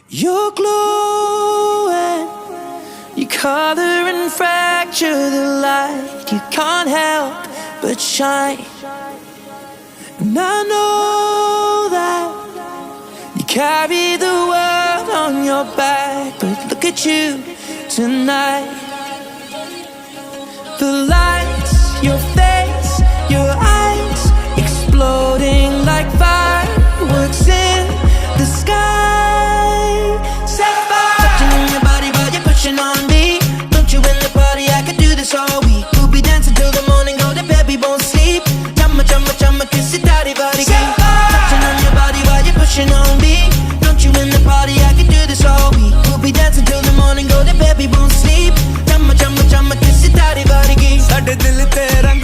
You're glowing, you color and fracture the light. You can't help but shine. And I know that you carry the world on your back, but look at you tonight. The lights, your face, your eyes, exploding like fireworks in the sky. Set fire. Touching on your body while you're pushing on me. Don't you in the party, I could do this all week. We'll be dancing till the morning, go to bed, we won't sleep. Chumma, chumma, chumma, kiss it, daddy, body, game. Touching on your body while you're pushing on me. Don't you in the party, I could do this all week. We'll be dancing till the morning, go to bed, we won't sleep. Chumma, chumma, chumma, kiss it, daddy, body, game. ਸਾਡੇ ਦਿਲ ਤੇ ਰੰਗ